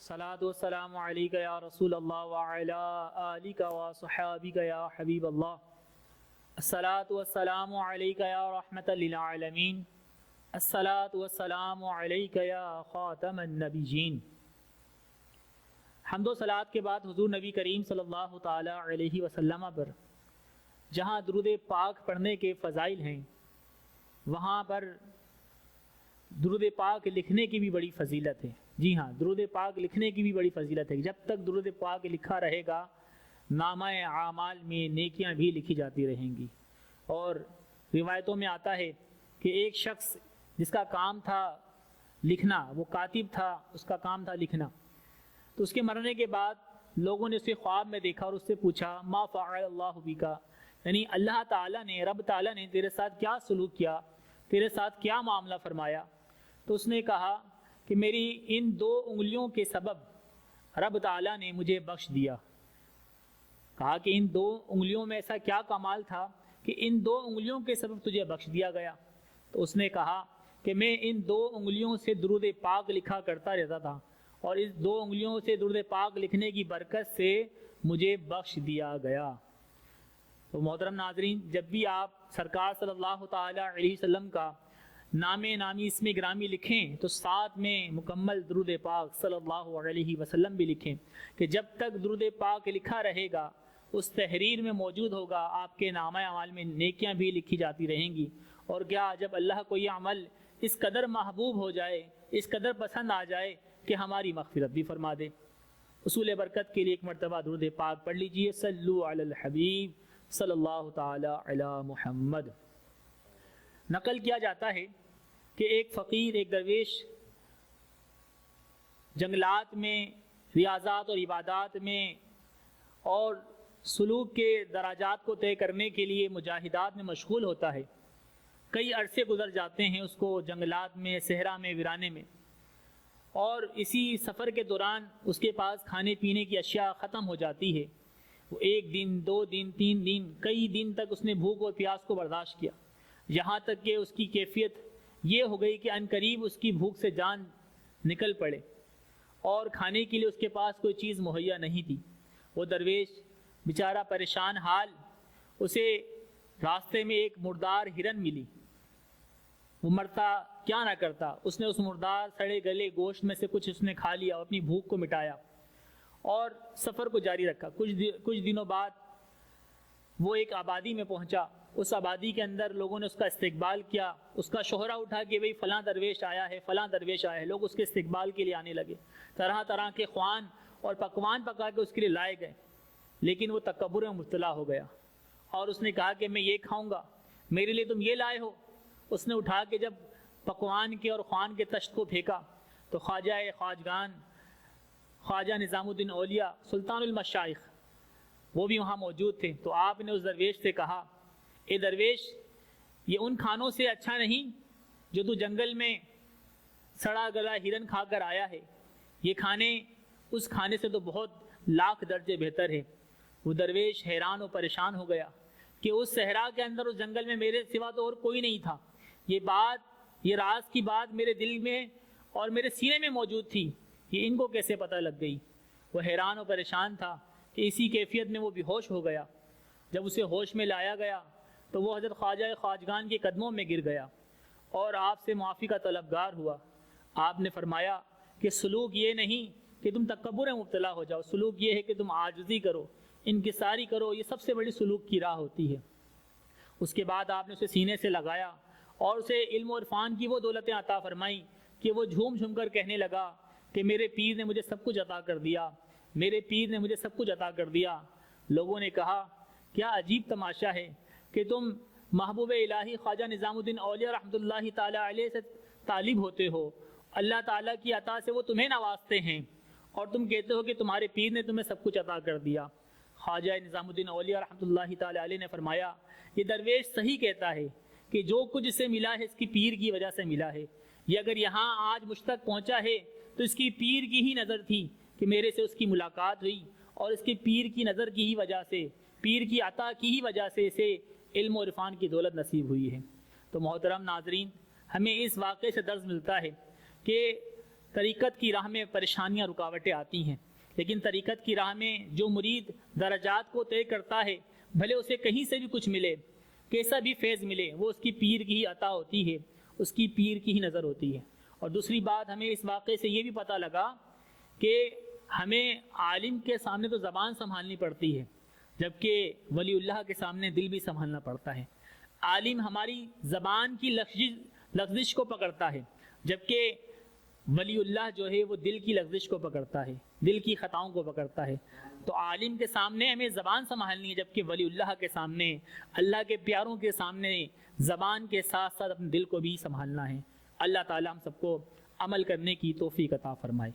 الصلاۃ والسلام علیک یا رسول اللہ وعلی آلک وصحابک یا حبیب اللہ۔ الصلاۃ والسلام علیک یا رحمۃ للعالمین۔ الصلاۃ والسلام علیک یا خاتم النبیین۔ حمد و صلوات کے بعد حضور نبی کریم صلی اللہ تعالی علیہ وسلم پر جہاں درود پاک پڑھنے کے فضائل ہیں، وہاں پر درود پاک لکھنے کی بھی بڑی فضیلت ہے۔ جی ہاں، درود پاک لکھنے کی بھی بڑی فضیلت ہے۔ جب تک درود پاک لکھا رہے گا، نامہ اعمال میں نیکیاں بھی لکھی جاتی رہیں گی۔ اور روایتوں میں آتا ہے کہ ایک شخص جس کا کام تھا لکھنا، وہ کاتب تھا، اس کا کام تھا لکھنا، تو اس کے مرنے کے بعد لوگوں نے اسے خواب میں دیکھا اور اس سے پوچھا ما فعل اللہ بکا، یعنی اللہ تعالیٰ نے، رب تعالیٰ نے تیرے ساتھ کیا سلوک کیا، تیرے ساتھ کیا معاملہ فرمایا؟ تو اس نے کہا کہ میری ان 2 انگلیوں کے سبب رب تعالیٰ نے مجھے بخش دیا۔ کہا کہ ان 2 انگلیوں میں ایسا کیا کمال تھا کہ ان 2 انگلیوں کے سبب تجھے بخش دیا گیا؟ تو اس نے کہا کہ میں ان 2 انگلیوں سے درود پاک لکھا کرتا رہتا تھا، اور اس 2 انگلیوں سے درود پاک لکھنے کی برکت سے مجھے بخش دیا گیا۔ تو محترم ناظرین، جب بھی آپ سرکار صلی اللہ تعالی علیہ وسلم کا نام نامی اسم گرامی لکھیں تو ساتھ میں مکمل درود پاک صلی اللہ علیہ وسلم بھی لکھیں، کہ جب تک درود پاک لکھا رہے گا، اس تحریر میں موجود ہوگا، آپ کے نامہ اعمال میں نیکیاں بھی لکھی جاتی رہیں گی۔ اور کیا جب اللہ کو یہ عمل اس قدر محبوب ہو جائے، اس قدر پسند آ جائے کہ ہماری مغفرت بھی فرما دے۔ اصول برکت کے لیے ایک مرتبہ درود پاک پڑھ لیجئے، صلو علی الحبیب صلی اللہ تعالی علی محمد۔ نقل کیا جاتا ہے کہ ایک فقیر، ایک درویش جنگلات میں ریاضات اور عبادات میں اور سلوک کے درجات کو طے کرنے کے لیے مجاہدات میں مشغول ہوتا ہے۔ کئی عرصے گزر جاتے ہیں اس کو جنگلات میں، صحرا میں، ویرانے میں، اور اسی سفر کے دوران اس کے پاس کھانے پینے کی اشیاء ختم ہو جاتی ہے۔ وہ 1 دن، 2 دن، 3 دن، کئی دن تک اس نے بھوک اور پیاس کو برداشت کیا، یہاں تک کہ اس کی کیفیت یہ ہو گئی کہ عنقریب اس کی بھوک سے جان نکل پڑے، اور کھانے کے لیے اس کے پاس کوئی چیز مہیا نہیں تھی۔ وہ درویش بیچارہ پریشان حال، اسے راستے میں ایک مردار ہرن ملی۔ وہ مرتا کیا نہ کرتا، اس نے اس مردار سڑے گلے گوشت میں سے کچھ اس نے کھا لیا اور اپنی بھوک کو مٹایا اور سفر کو جاری رکھا۔ کچھ دنوں بعد وہ ایک آبادی میں پہنچا۔ اس آبادی کے اندر لوگوں نے اس کا استقبال کیا، اس کا شہرہ اٹھا کہ بھئی فلاں درویش آیا ہے، فلاں درویش آیا ہے۔ لوگ اس کے استقبال کے لیے آنے لگے، طرح طرح کے خوان اور پکوان پکا کے اس کے لیے لائے گئے، لیکن وہ تکبر میں مبتلا ہو گیا اور اس نے کہا کہ میں یہ کھاؤں گا، میرے لیے تم یہ لائے ہو۔ اس نے اٹھا کے جب پکوان کے اور خوان کے تشت کو پھینکا تو خواجہ خواجگان، خواجہ نظام الدین اولیاء، سلطان المشائخ، وہ بھی وہاں موجود تھے۔ تو آپ نے اس درویش سے کہا، اے درویش، یہ ان کھانوں سے اچھا نہیں جو تو جنگل میں سڑا گلا ہرن کھا کر آیا ہے، یہ کھانے اس کھانے سے تو بہت لاکھ درجے بہتر ہے۔ وہ درویش حیران و پریشان ہو گیا کہ اس صحرا کے اندر، اس جنگل میں میرے سوا تو اور کوئی نہیں تھا، یہ راز کی بات میرے دل میں اور میرے سینے میں موجود تھی، یہ ان کو کیسے پتہ لگ گئی؟ وہ حیران و پریشان تھا کہ اسی کیفیت میں وہ بے ہوش ہو گیا۔ جب اسے ہوش میں لایا گیا تو وہ حضرت خواجہ خواجگان کے قدموں میں گر گیا اور آپ سے معافی کا طلبگار ہوا۔ آپ نے فرمایا کہ سلوک یہ نہیں کہ تم تکبر میں مبتلا ہو جاؤ، سلوک یہ ہے کہ تم عاجزی کرو، انکساری کرو، یہ سب سے بڑی سلوک کی راہ ہوتی ہے۔ اس کے بعد آپ نے اسے سینے سے لگایا اور اسے علم و عرفان کی وہ دولتیں عطا فرمائیں کہ وہ جھوم جھوم کر کہنے لگا کہ میرے پیر نے مجھے سب کچھ عطا کر دیا، میرے پیر نے مجھے سب کچھ عطا کر دیا۔ لوگوں نے کہا کیا عجیب تماشا ہے کہ تم محبوب الہی خواجہ نظام الدین اولیاء رحمۃ اللہ تعالی علیہ سے طالب ہوتے ہو، اللہ تعالیٰ کی عطا سے وہ تمہیں نوازتے ہیں، اور تم کہتے ہو کہ تمہارے پیر نے تمہیں سب کچھ عطا کر دیا۔ خواجہ نظام الدین اولیاء رحمۃ اللہ تعالی علیہ نے فرمایا، یہ درویش صحیح کہتا ہے کہ جو کچھ اسے ملا ہے اس کی پیر کی وجہ سے ملا ہے۔ یہ اگر یہاں آج مجھ تک پہنچا ہے تو اس کی پیر کی ہی نظر تھی کہ میرے سے اس کی ملاقات ہوئی، اور اس کے پیر کی نظر کی ہی وجہ سے، پیر کی عطا کی ہی وجہ سے اسے علم و عرفان کی دولت نصیب ہوئی ہے۔ تو محترم ناظرین، ہمیں اس واقعے سے درس ملتا ہے کہ طریقت کی راہ میں پریشانیاں رکاوٹیں آتی ہیں، لیکن طریقت کی راہ میں جو مرید درجات کو طے کرتا ہے، بھلے اسے کہیں سے بھی کچھ ملے، کیسا بھی فیض ملے، وہ اس کی پیر کی ہی عطا ہوتی ہے، اس کی پیر کی ہی نظر ہوتی ہے۔ اور دوسری بات ہمیں اس واقعے سے یہ بھی پتہ لگا کہ ہمیں عالم کے سامنے تو زبان سنبھالنی پڑتی ہے، جبکہ ولی اللہ کے سامنے دل بھی سنبھالنا پڑتا ہے۔ عالم ہماری زبان کی لغزش کو پکڑتا ہے، جبکہ ولی اللہ جو ہے وہ دل کی لغزش کو پکڑتا ہے، دل کی خطاؤں کو پکڑتا ہے۔ تو عالم کے سامنے ہمیں زبان سنبھالنی ہے، جبکہ ولی اللہ کے سامنے، اللہ کے پیاروں کے سامنے زبان کے ساتھ ساتھ اپنے دل کو بھی سنبھالنا ہے۔ اللہ تعالیٰ ہم سب کو عمل کرنے کی توفیق عطا فرمائے۔